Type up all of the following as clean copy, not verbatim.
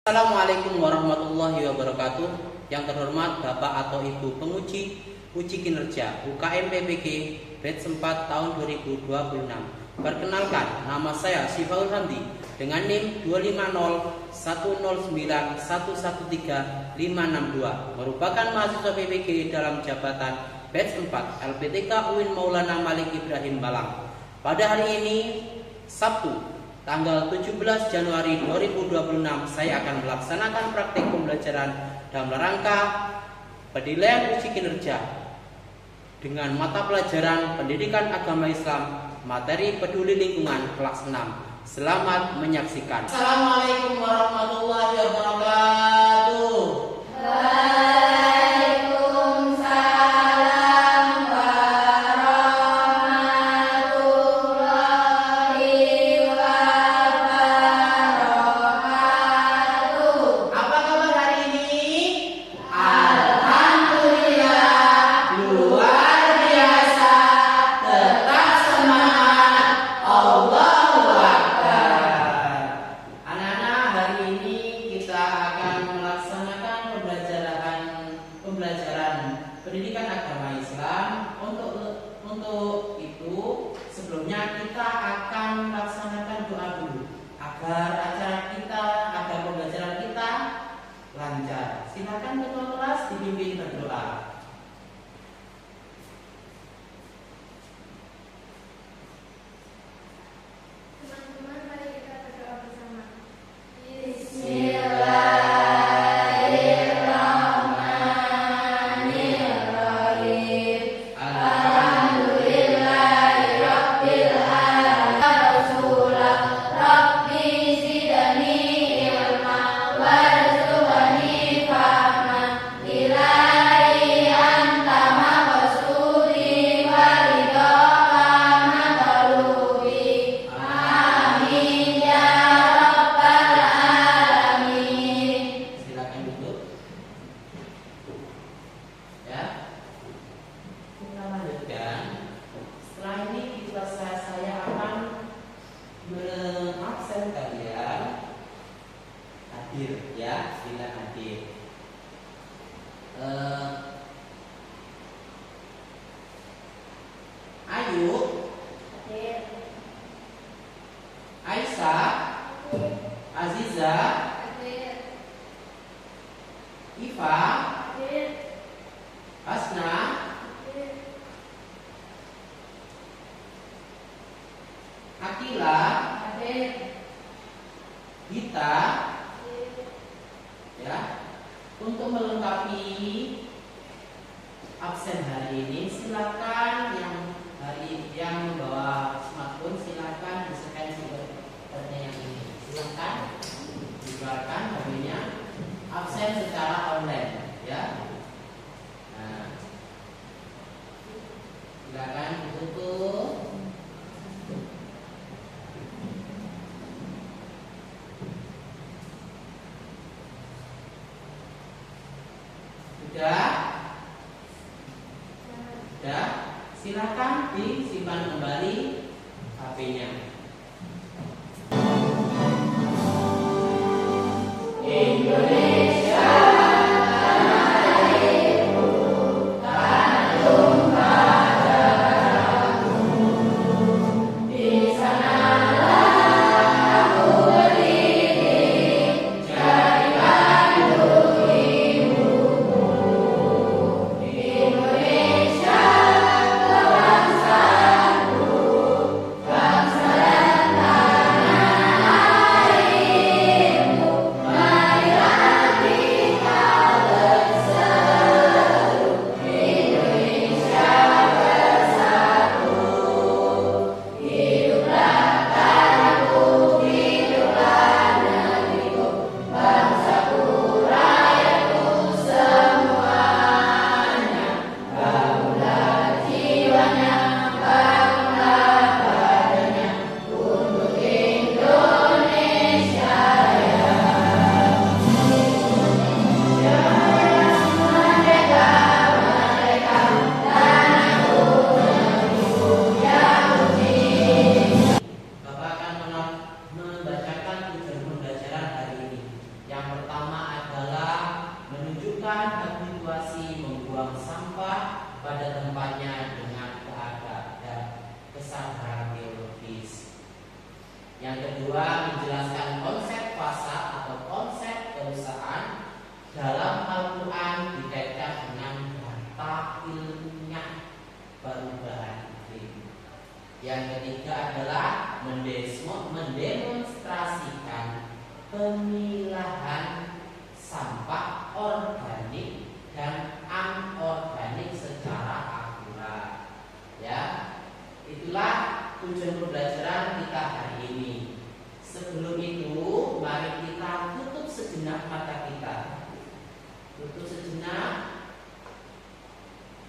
Assalamualaikum warahmatullahi wabarakatuh. Yang terhormat Bapak atau Ibu penguji uji kinerja UKM PPG batch 4 tahun 2026. Perkenalkan, nama saya Sifaul Hamdi dengan NIM 2501091135562, merupakan mahasiswa PPG dalam jabatan batch 4 LPTK UIN Maulana Malik Ibrahim Malang. Pada hari ini Sabtu tanggal 17 Januari 2026, saya akan melaksanakan praktik pembelajaran dalam rangka penilaian uji kinerja dengan mata pelajaran Pendidikan Agama Islam, materi Peduli Lingkungan kelas 6. Selamat menyaksikan. Assalamualaikum warahmatullahi wabarakatuh. Pendidikan Agama Islam. Untuk itu sebelumnya kita akan melaksanakan doa dulu agar pembelajaran kita lancar. Silakan ketua kelas dipimpin berdoa. Teman-teman, mari kita berdoa bersama. Ya, bila hadir. Ayu, Hadir. Aisyah, Aziza, Hadir. Iva, Hadir. Hasna, Hadir. Akila, Hadir. Gita. Hadir. Ya, untuk melengkapi absen hari ini, silakan yang membawa smartphone silakan di-scan seperti yang ini. Silakan dikeluarkan HP-nya, absen secara online, ya. Nah, silakan ditutup. Sudah? Silakan disimpan kembali HP-nya. Indonesia tanahku, kandung padaku, di sanalah aku berdiri, jadi gandum ibuku. Indonesia, bangsa Yang kedua, menjelaskan konsep fasa atau konsep perusahaan dalam Al-Quran dikaitkan dengan data ilmiah perubahan iklim. Yang ketiga adalah mendemonstrasikan pemilahan sampah organik dan anorganik secara akurat. Ya, itulah tujuan pembelajaran kita hari ini. Sebelum itu, mari kita tutup sejenak mata kita. Tutup sejenak.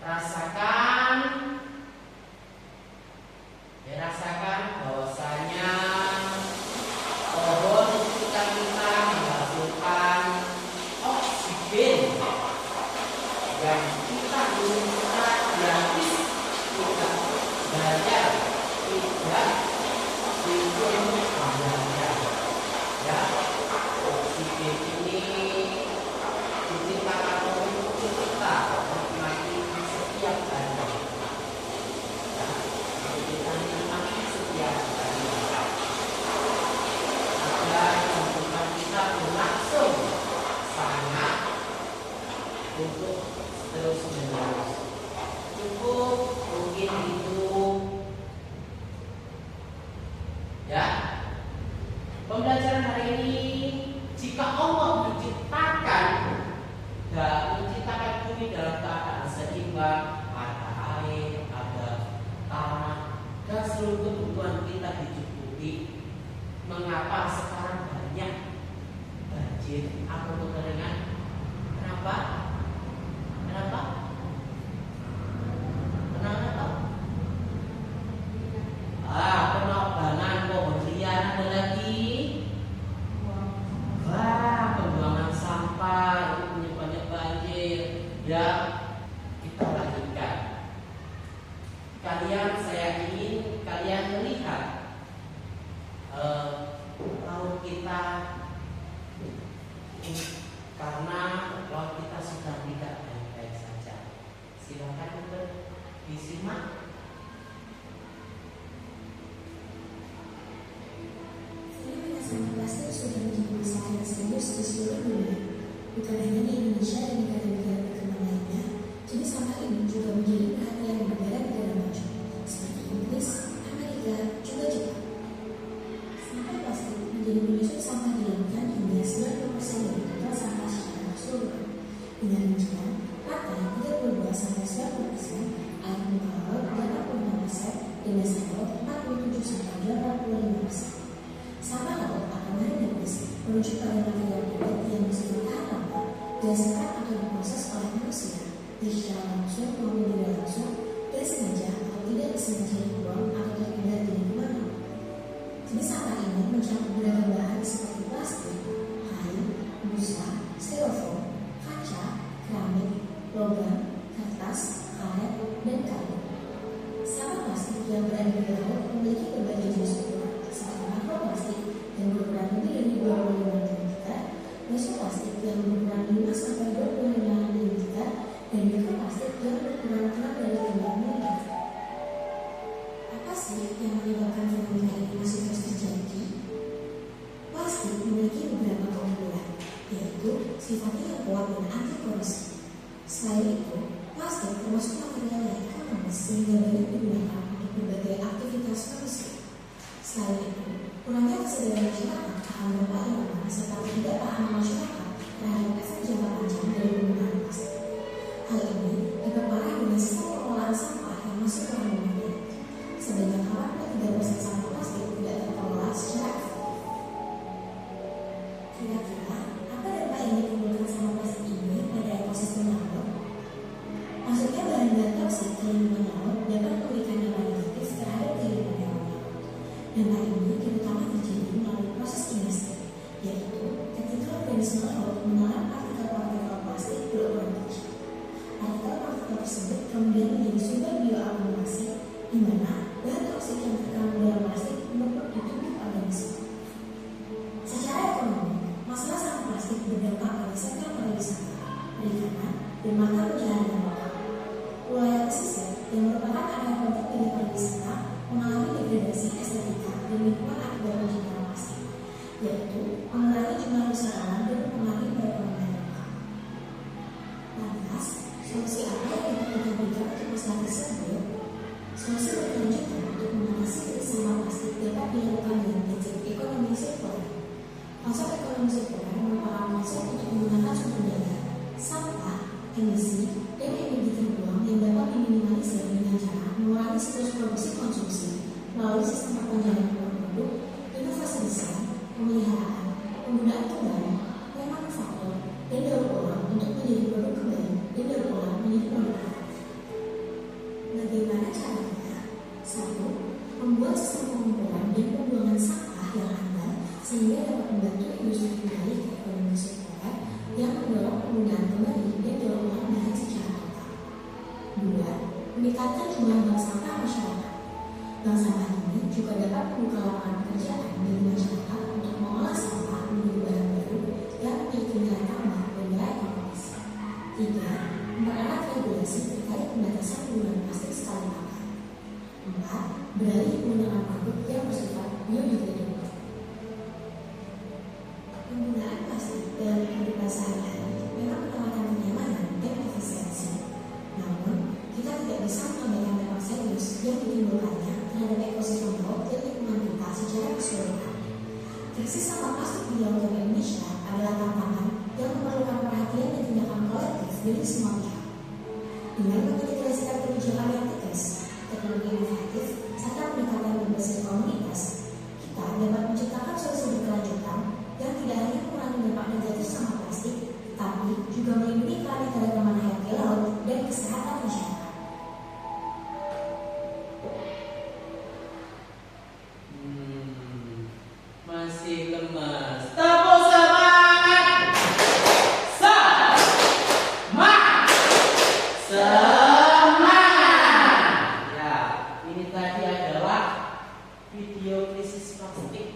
Rasakan bahwasanya pohon di sekitar kita menghasilkan oksigen yang kita gunakan gratis, tidak bayar, tidak dipungut biaya. Ya, oksigen ini diciptakan untuk kita menikmati setiap hari. Ya, kita menikmati setiap hari. Agar kehidupan kita berlangsung sangat untuk terus menerus. Cukup mungkin itu. Ya, pembelajaran hari ini, jika Allah menciptakan bumi dalam keadaan seimbang, ada air, ada tanah, dan seluruh kebutuhan kita dicukupi, mengapa sekarang banyak banjir atau kekeringan? Kenapa? Kenapa? Penebangan pohon liar, ada lagi. Pembuangan sampah itu penyebabnya banjir. Ya, kita lanjutkan. Saya ingin kalian melihat laut kita, karena laut kita sudah tidak baik-baik saja. Silakan untuk disimak. Sampah plastik sudah menjadi masalah yang serius di seluruh dunia. Bukan hanya di Indonesia dan negara-negara berkembang lainnya, jenis sampah ini juga menjadi perhatian negara-negara maju seperti Inggris, Amerika, juga Jepang. Sampah plastik menjadi penyusun sampah di lautan hingga 90% dari total sampah secara keseluruhan. Dengan rincian, pantai 32-90%, air muka laut 85%, dan dasar laut 47-85%. Sampah laut akan naik menuju pada material padat yang bersifat tahan lama, dihasilkan atau diproses oleh manusia, baik secara langsung maupun tidak langsung, dan sengaja atau tidak disengaja dibuang atau terhindar di lingkungan laut. Jenis sampah ini mencakup beragam bahan seperti plastik, kain, busa, styrofoam, kaca, keramik, logam, kertas, karet, dan kayu. Sampah plastik yang berada di laut memiliki berbagai jenis ukuran, seperti makroplastik yang berukuran lebih dari 25 cm, mesoplastik yang berukuran 5-25 mm, dan mikroplastik yang berukuran kurang dari 5 mm. Apa sih yang menyebabkan fenomena ini masih terus terjadi? Plastik memiliki beberapa keunggulan, yaitu sifatnya yang kuat dan anti korosif. Selain itu, plastik termasuk material yang ekonomis sehingga banyak digunakan untuk berbagai aktivitas manusia. Selain itu, kurangnya kesadaran masyarakat akan dampak lingkungan serta ketidakpahaman masyarakat terhadap efek jangka panjang dari penggunaan plastik. Hal ini diperparah dengan sistem pengelolaan sampah yang masih kurang memadai. Sebanyak 83% sampah plastik tidak terkelola secara efektif. Kira-kira apa dampak yang ditimbulkan sampah plastik ini pada ekosistem laut? Maksudnya bahan-bahan toksik ke lingkungan laut dapat memberikan dampak negatif terhadap kehidupan hewan laut. Dampak ini terutama terjadi melalui proses kimia, yaitu ketika organisme laut mengelola partikel-partikel plastik berukuran kecil. Partikel-partikel tersebut kemudian menjadi sumber bioakumulasi, di mana bahan toksik yang terkandung dalam plastik menumpuk di tubuh organisme. Secara ekonomi, masalah sampah plastik berdampak pada sektor pariwisata, perikanan, dan mata pencaharian lokal. Wilayah pesisir yang merupakan area penting bagi pariwisata mengalami degradasi estetika dan lingkungan akibat pencemaran Konsep ekonomi sirkular merupakan konsep untuk menggunakan sumber daya, sampah, emisi, dan energi terbuang yang dapat diminimalisir dengan cara mengurangi siklus produksi konsumsi melalui sistem perpanjangan umur produk, inovasi desain, pemeliharaan, penggunaan kembali, remanufaktur, dan daur ulang untuk menjadi produk kembali dan daur ulang menjadi produk baru. Bagaimana caranya? 1. Membuat sistem pengumpulan dan pembuangan sampah yang aman sehingga dapat membantu industri kembali ke ekonomi sirkular yang mendorong penggunaan kembali dan daur ulang bahan secara total. 2. Meningkatkan jumlah bank sampah masyarakat. Bank sampah ini juga dapat membuka lapangan pekerjaan bagi masyarakat untuk mengolah sampah menjadi barang baru yang memiliki nilai tambah dan nilai ekonomis. 3. Mempererat regulasi terkait pembatasan penggunaan plastik sekali pakai. 4. Beralih menggunakan produk yang bersifat biodegradable. Penggunaan plastik dalam kehidupan sehari-hari memang menawarkan kenyamanan dan efisiensi. Namun, kita tidak bisa mengabaikan dampak serius yang ditimbulkannya terhadap ekosistem laut dan lingkungan kita secara keseluruhan. Krisis sampah plastik di Laut Indonesia adalah tantangan yang memerlukan perhatian dan tindakan kolektif dari semua pihak. Dengan mengintegrasikan kebijakan yang tegas, teknologi inovatif, serta peningkatan berbasis komunitas, kita dapat menciptakan solusi berkelanjutan yang tidak hanya mengurangi dampak negatif sampah plastik, tapi juga melindungi keanekaragaman hayati laut dan kesehatan masyarakat. Masih lemas. Tepuk semangat. Semangat. Ya, ini tadi adalah video krisis plastik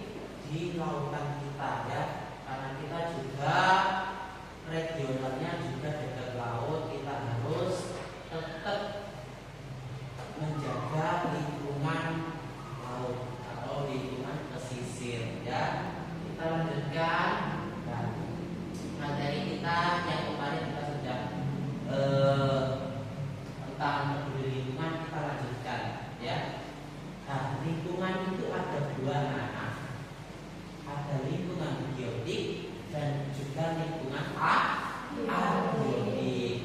di lautan kita ya. Karena kita juga regionalnya juga dekat laut, kita harus tetap menjaga lingkungan laut atau lingkungan pesisir ya. Kita lanjutkan materi kita yang kemarin kita sudah tentang peduli lingkungan, kita lanjutkan ya. Nah, lingkungan itu ada dua ranah, ada lingkungan biotik dan juga lingkungan abiotik.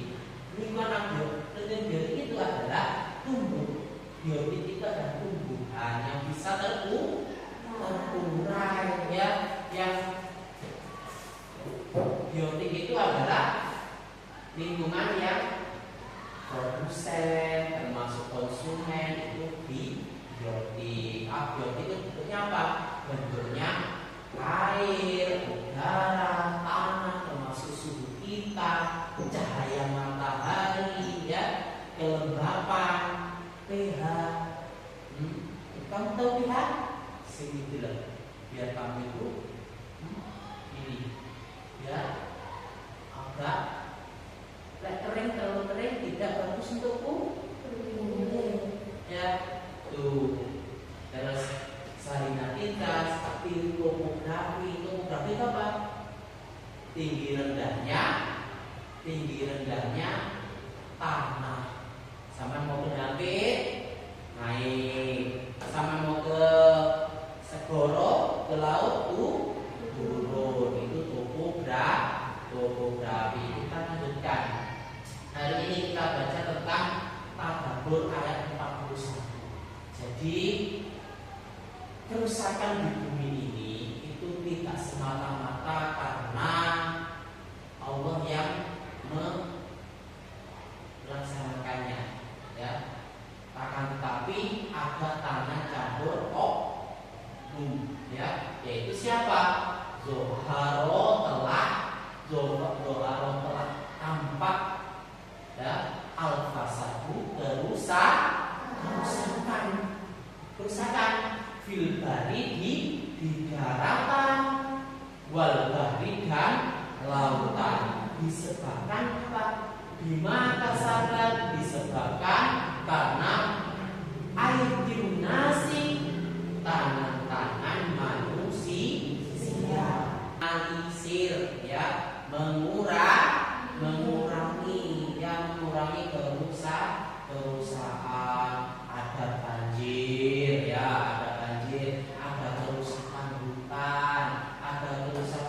Lingkungan abiotik itu adalah tumbuh. Biotik itu adalah tumbuhan yang bisa terurai ya. Yang biotik itu adalah lingkungan yang produsen termasuk konsumen itu biotik. Abiotik itu bentuknya apa? Bentuknya air, udara, tanah, termasuk suhu kita, cahaya matahari, ya, kelembapan, pH. Kamu tahu pH? Sini dulu, biar kamu itu ini, ya, agak kering, terlalu kering tidak bagus untukku, ya, tuh. Terus salinaritas, topografi itu apa? Tinggi rendahnya tanah. Sama mau ke Dampit naik, sama mau ke segoro ke laut turun. Itu topografi. Kita lanjutkan. Hari ini kita baca tentang Tadabur ayat 41. Jadi kerusakan di bumi ini itu tidak semata-mata karena Allah yang melaksanakannya, ya. Akan tetapi ada tanah campur oknum, ya. Yaitu siapa? Zoharo telah tampak, ya. Al-fasadu kerusakan fil bari di daratan, wal bahri dan lautan. Disebabkan apa? Bima kasabat, disebabkan karena air nasi, tangan-tangan manusia. Alisir, ya, mengurangi kerusakan. Ada banjir, ya, ada kerusakan hutan, ada kerusakan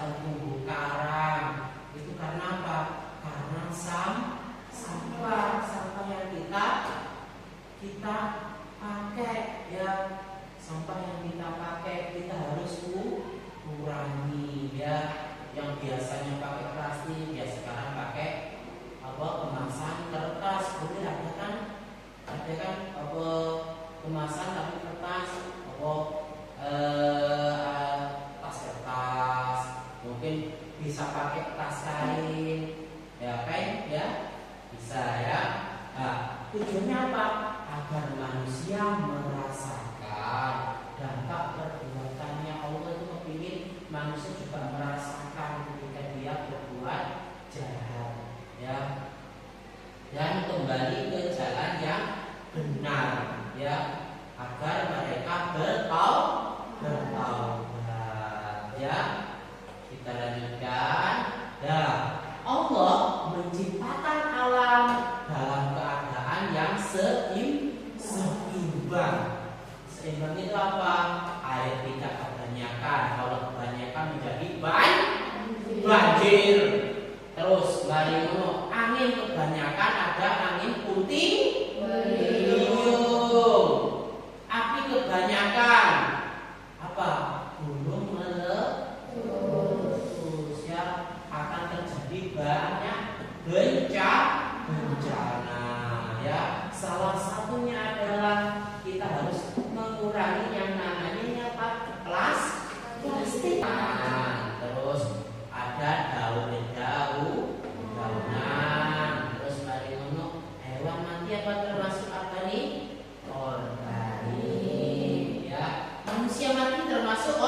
termasuk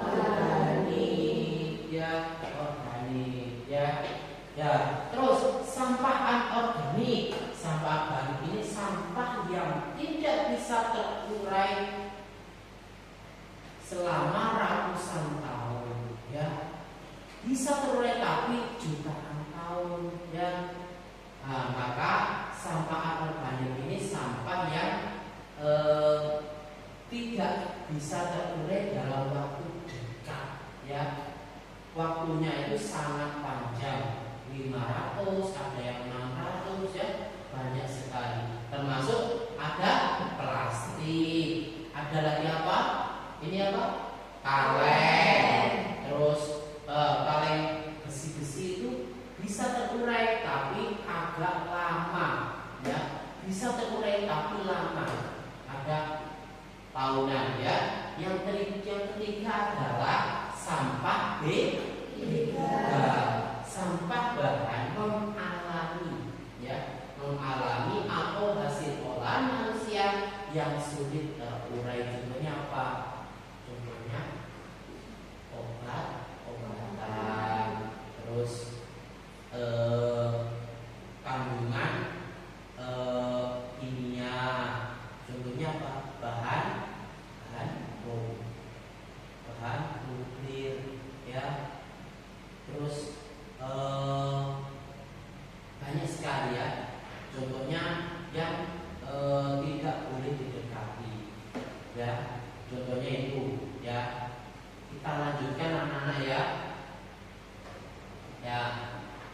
organik ya, organik ya. Ya, terus sampah anorganik. Sampah organik ini sampah yang tidak bisa terurai selama ratusan tahun ya. Bisa terurai tapi jutaan tahun ya. Nah, maka sampah anorganik ini sampah yang tidak bisa terurai dalam waktu dekat ya. Waktunya itu sangat panjang, 500, ada yang 600 ya, banyak sekali. Termasuk ada plastik, ada lagi apa? Ini apa? Kaleng. Terus kaleng besi-besi itu bisa terurai tapi agak lama ya. Bisa terurai tapi lama. Ada tahunan ya. Yang ketiga adalah sampah B3. Sampah bahan non alami ya, non alami atau hasil olahan manusia yang sulit terurai. Contohnya apa? Contohnya obatan, terus kandungan kimia. Contohnya apa? Bahan nuklir ya. Terus banyak sekali ya. Contohnya yang tidak boleh didekati ya. Contohnya itu ya. Kita lanjutkan anak-anak ya. Ya,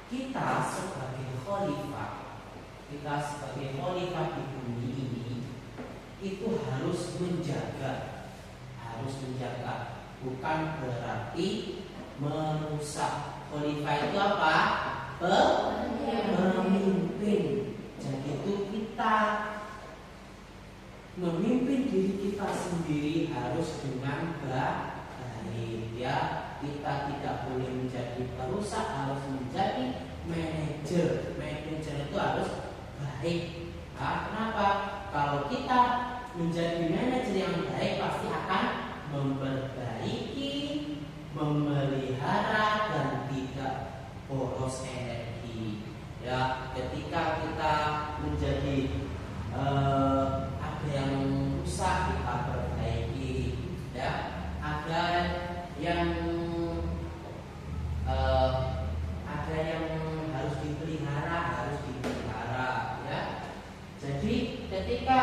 kita sebagai khalifah di bumi ini itu harus menjaga, bukan berarti merusak. Khalifah itu apa? Pemimpin. Jadi itu kita memimpin diri kita sendiri harus dengan baik ya. Kita tidak boleh menjadi perusak, harus menjadi manajer. Manajer itu harus baik. Nah, kenapa? Kalau kita menjadi manajer yang baik pasti akan memperbaiki, memelihara dan tidak boros energi. Ya, ketika kita menjadi ada yang rusak kita perbaiki, ya, ada yang harus dipelihara, ya. Jadi ketika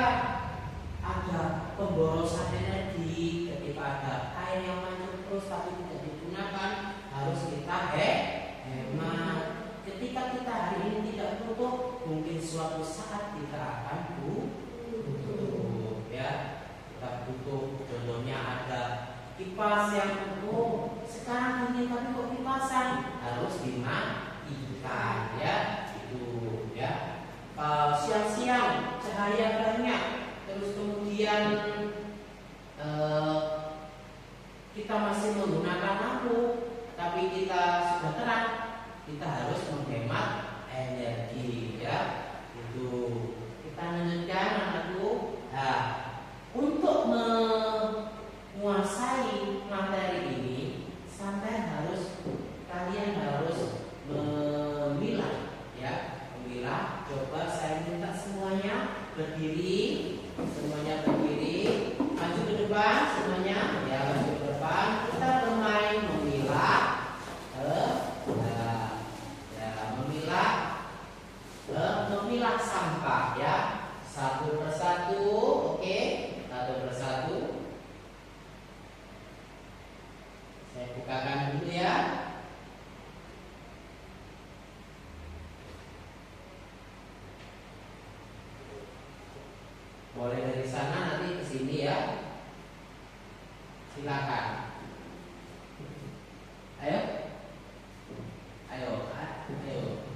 ada pemborosan energi, ketika ada air yang mancur terus tapi tidak digunakan, harus kita hemat. Ketika kita hari ini tidak butuh, mungkin suatu saat kita akan butuh, ya. Kita butuh. Contohnya ada kipas yang sekarang ini tapi kok kipasan, harus dimatikan, ya. Itu, ya. Siang-siang cahaya banyak, terus kemudian kita masih menggunakan lampu, tapi kita sudah terang, kita harus menghemat energi, ya. Itu kita lanjutkan anakku. Nah, untuk menguasai materi ini, kalian harus memilah, ya, memilah. Coba saya minta semuanya berdiri, maju ke depan semuanya, ya, maju ke depan. Kita bermain memilah, memilah sampah, ya, satu persatu, oke, satu persatu. Saya bukakan dulu, ya. Boleh dari sana nanti ke sini, ya. Silakan. Ayo.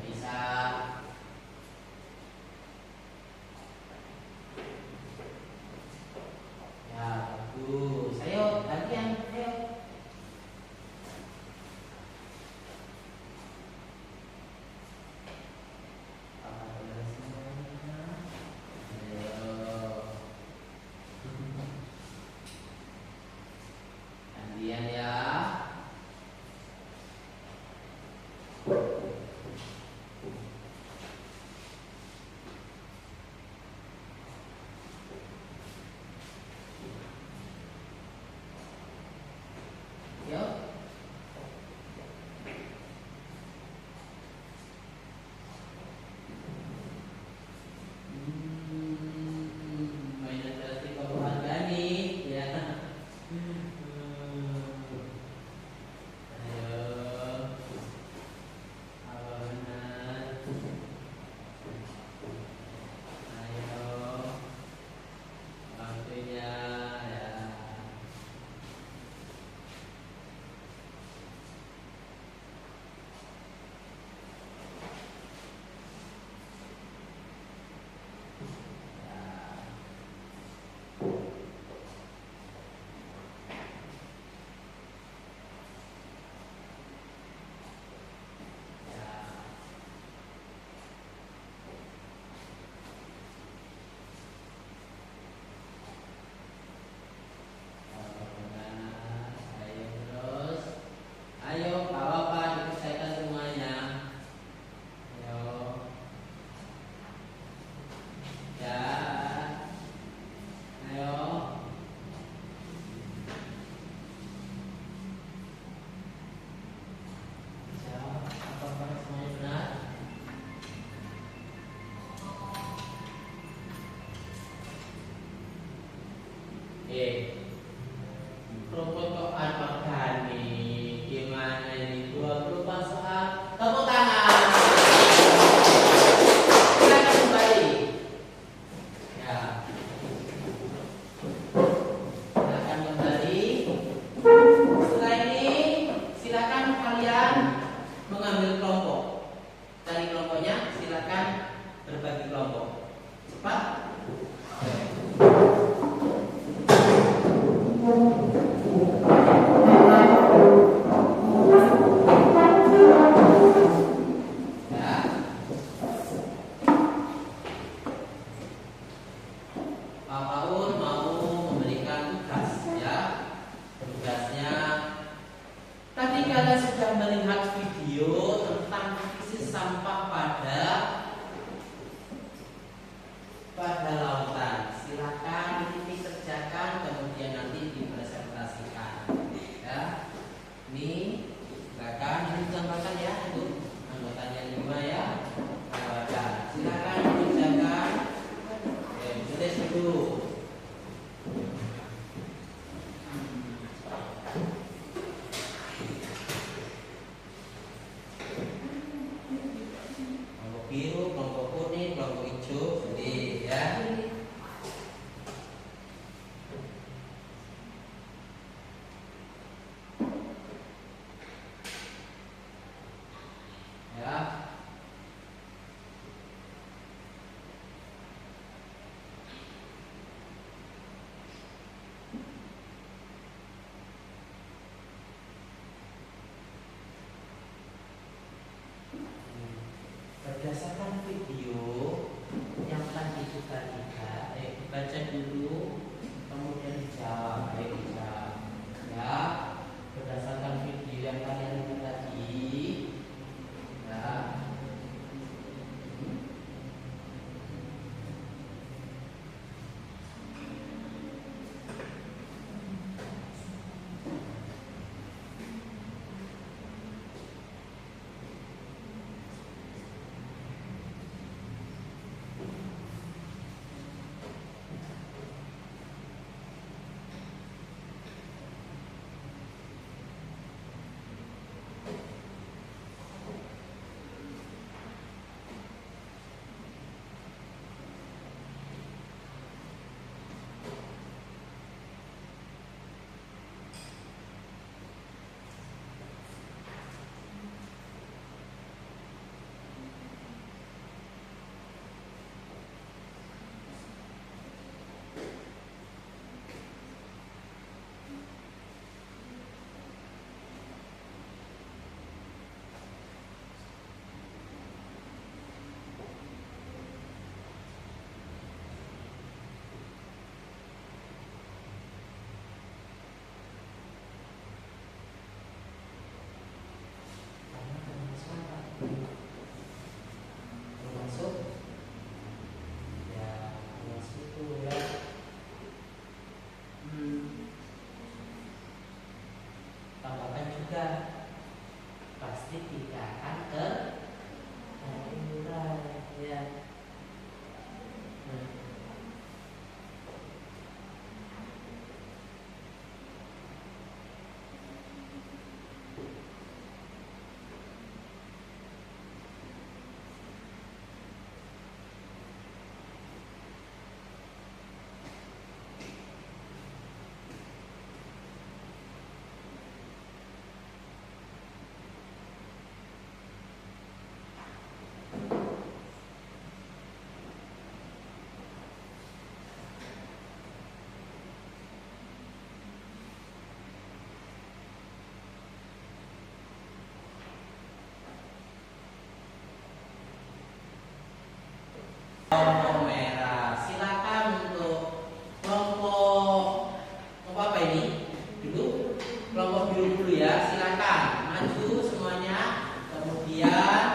Bisa. Ya, bagus. Ayo, gantian. Ayo. melihat video tentang krisis sampah pada lautan. Silakan ini dikerjakan, kemudian nanti dipresentasikan. Ya, ini silakan ini tambahkan ya untuk anggotanya 5 ya. Tambahkan. Silakan dikerjakan. Tulis dulu. Kelompok biru, kelompok kuning, kelompok hijau, jadi ya. Ya. Berdasarkan video yang tadi kita lihat, baca dulu, kemudian dijawab, dijawab. Ya, berdasarkan video yang kalian lihat tadi, ya. Termasuk ya, termasuk itu ya. Tambahkan juga plastik tidak akan terurai ya. Kelompok merah, silakan untuk kelompok apa ini? Dulu kelompok biru dulu ya, silakan maju semuanya. Kemudian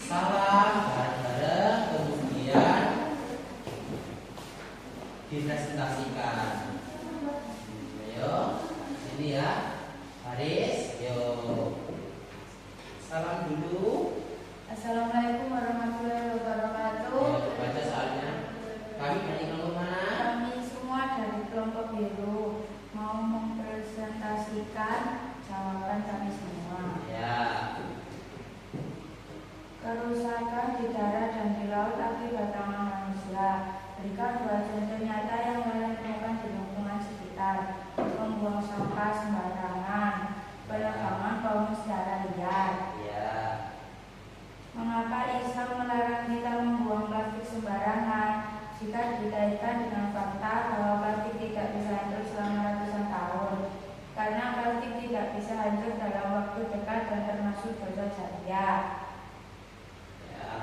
salam bareng-bareng, kemudian dipresentasikan. Ayo, sini ya, baris, yuk. Salam dulu. Assalamualaikum warahmatullahi wabarakatuh. Ya, baca soalnya. Kami dari kelompok mana? Kami semua dari kelompok biru mau mempresentasikan jawaban kami semua. Ya. Kerusakan di darat dan di laut akibat tangan manusia. Berikan 2 contoh nyata yang kalian temukan di lingkungan sekitar. Membuang sampah sembarangan, penebangan paus secara liar. Ya. Mengapa Islam melarang kita membuang plastik sembarangan? Jika dikaitkan dengan fakta bahwa plastik tidak bisa hancur selama ratusan tahun, karena plastik tidak bisa hancur dalam waktu dekat dan termasuk dosa jariah. Ya.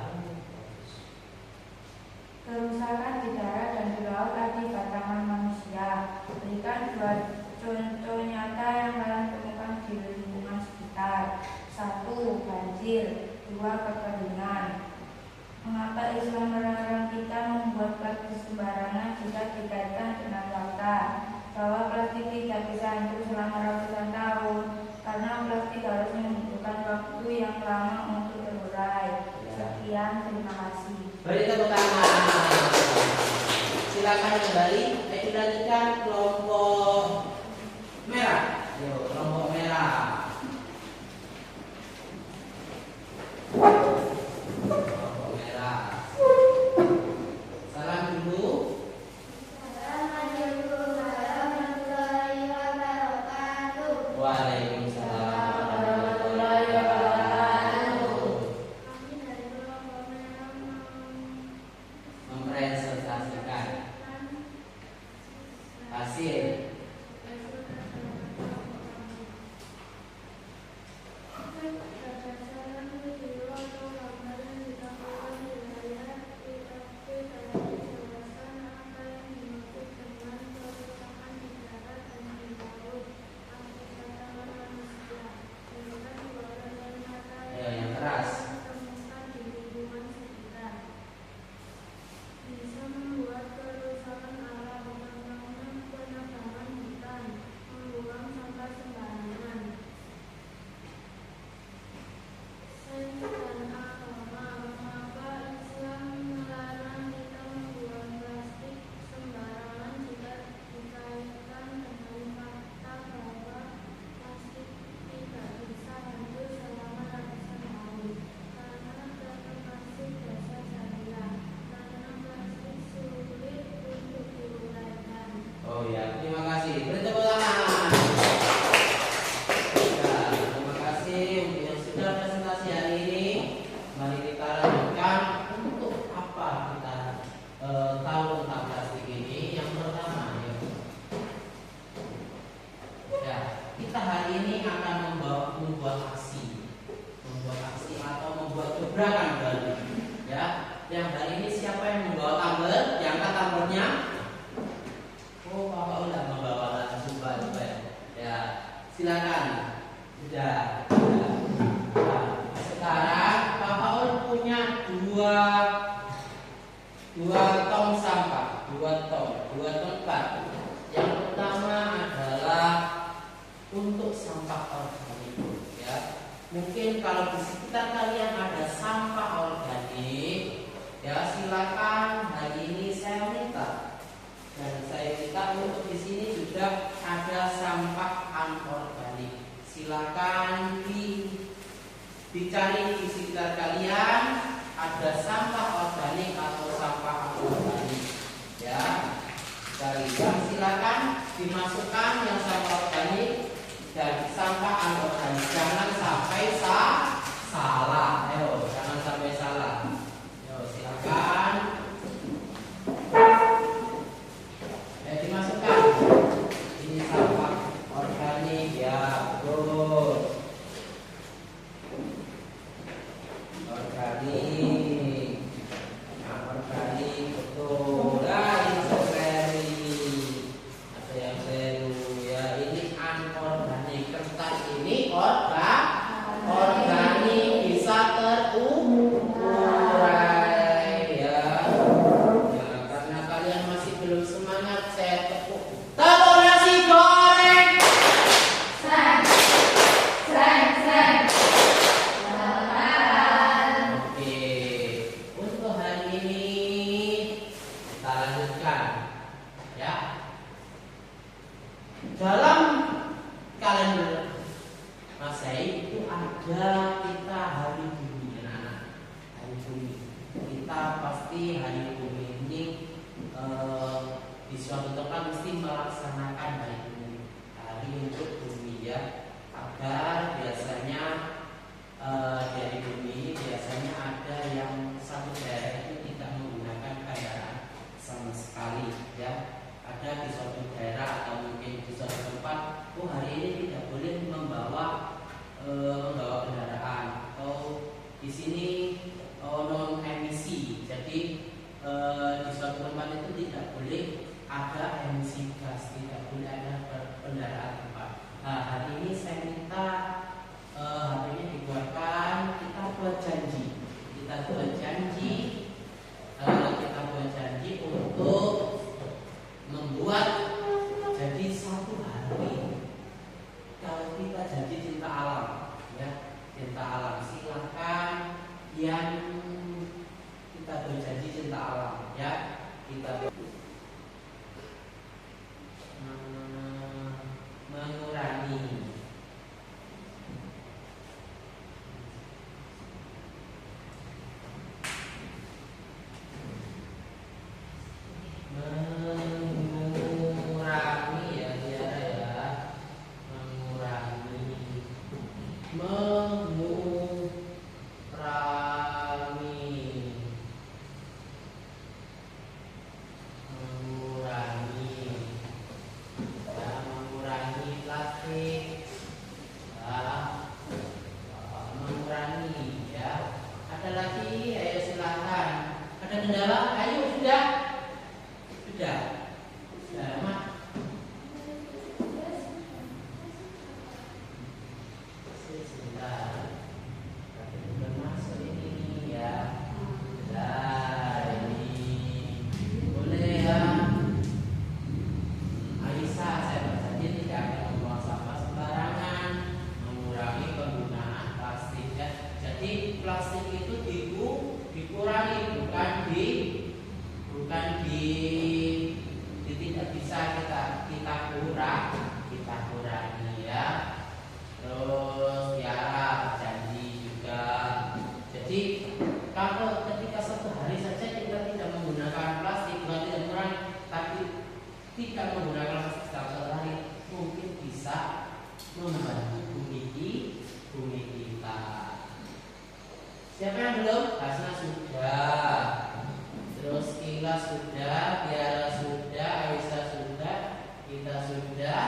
Kerusakan di darat dan di laut akibat tangan manusia. Berikan 2 contoh nyata yang kalian temukan di lingkungan sekitar. banjir. 2. Kekeringan. Mengapa Islam melarang kita membuat plastik sembarangan jika dikaitkan dengan fakta bahwa plastik tidak bisa hancur selama ratusan tahun? Karena plastik harus membutuhkan waktu yang lama untuk terurai. Sekian, terima kasih. Beri tepuk tangan. Silakan kembali. Dilanjutkan kelompok merah. Yuk, kelompok merah. Kelompok merah. Salam dulu. Assalamualaikum warahmatullahi wabarakatuh. Waalaikumsalam warahmatullahi wabarakatuh. Kami dari kelompok merah Mempresentasikan hasil. Ayo yang keras. Bisa membuat kerusakan alam, contohnya penebangan hutan, membuang sampah sembarangan. Sains dan agama. Mengapa Islam melarang kita membuang plastik sembarangan jika dikaitkan dengan fakta bahwa plastik tidak bisa hancur selama ratusan tahun? Karena termasuk dasar syariah. Karena plastik sulit untuk diuraikan. Oh ya, terima kasih. Beri tepuk tangan. Ya, terima kasih untuk yang sudah presentasi hari ini. Mari kita lanjutkan untuk apa kita tahu tentang plastik ini. Yang pertama, ya, kita hari ini akan membuat aksi atau membuat gebrakan baru. Ya, yang hari ini siapa yang membawa tumbler? Diangkat tumblernya. Oh, Bapak udah membawa langsung Pak, coba ya. Ya, silakan. Sudah. Nah, sekarang Bapak Ul punya dua tong sampah, dua tong Pak. Yang pertama adalah untuk sampah organik, ya. Mungkin kalau di sekitar kalian ada sampah organik, ya silakan hari ini saya minta. Dan saya minta untuk di sini juga ada sampah anorganik. Silakan dicari di sekitar kalian ada sampah organik atau sampah anorganik. Ya, cari. Silakan dimasukkan yang sampah organik dan sampah anorganik. Jangan sampai salah. Ayo, jangan sampai salah. Ayo, silakan. Dimasukkan. Ini sampah organik ya, betul. Organik. Nah, organik betul. Nah, ini seri. Ada yang seru ya. Ini anorganik. Kertas ini organik bisa terurai ya. Ya, karena kalian masih belum semangat, saya tepuk nasi goreng. Oke, untuk hari ini kita lanjutkan ya. Dalam kalender Masehi itu ada kita hari bumi, anak-anak. Hari bumi. Kita pasti hari bumi ini di suatu tempat mesti melaksanakan hari bumi, hari untuk bumi ya. Agar biasanya di hari bumi ini biasanya ada yang satu daerah itu tidak menggunakan kendaraan sama sekali ya. Ada di suatu daerah atau mungkin di suatu tempat, oh hari ini tidak boleh membawa kendaraan, atau di sini non emisi. Jadi di suatu tempat itu tidak boleh ada emisi gas, tidak boleh ada kendaraan tempat. Nah, hari ini saya minta HP-nya dibuatkan, kita plastik itu dikurangi, bukan tidak bisa kita kurangi ya. Terus Tiara berjanji juga. Jadi kalau ketika satu hari saja kita tidak menggunakan plastik, bukan tidak mengurangi, tapi tidak menggunakan plastik dalam satu hari, mungkin bisa membantu bumi kita. Siapa yang belum? Hasna sudah. Terus Ila sudah, Tiara sudah, Aisyah sudah, kita sudah.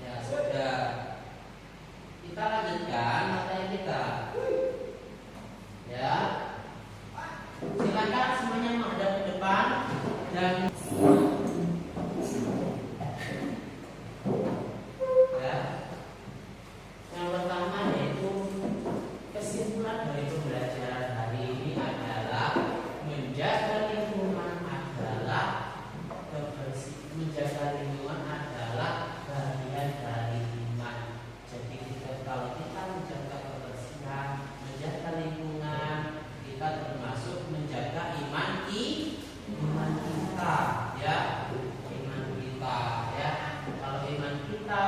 Ya sudah. Kita lanjutkan materi kita. Ya. Silakan semuanya menghadap ke depan dan ya. Yang pertama yaitu kesimpulan dari pembelajaran hari ini adalah menjaga lingkungan adalah bagian dari iman. Jadi kalau kita menjaga kebersihan, menjaga lingkungan, kita termasuk menjaga iman kita, ya, iman kita, ya. Kalau iman kita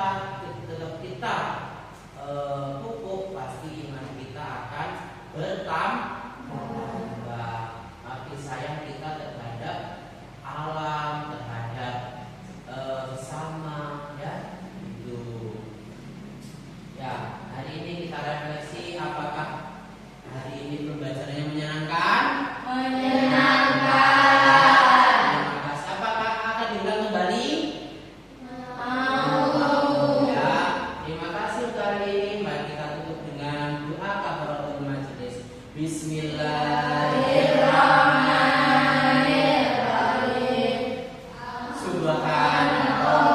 tetap kita pupuk, pasti iman kita akan bertambah. Tapi sayang kita terhadap alam, terhadap sesama, ya, itu. Ya, hari ini kita refleksi, apakah hari ini pembelajarannya menyenangkan? Terima kasih. Apakah akan diulang kembali? Ya, terima kasih untuk hari ini. Mari kita tutup dengan doa kafaratul majelis. Bismillahirrahmanirrahim. Subhanallah.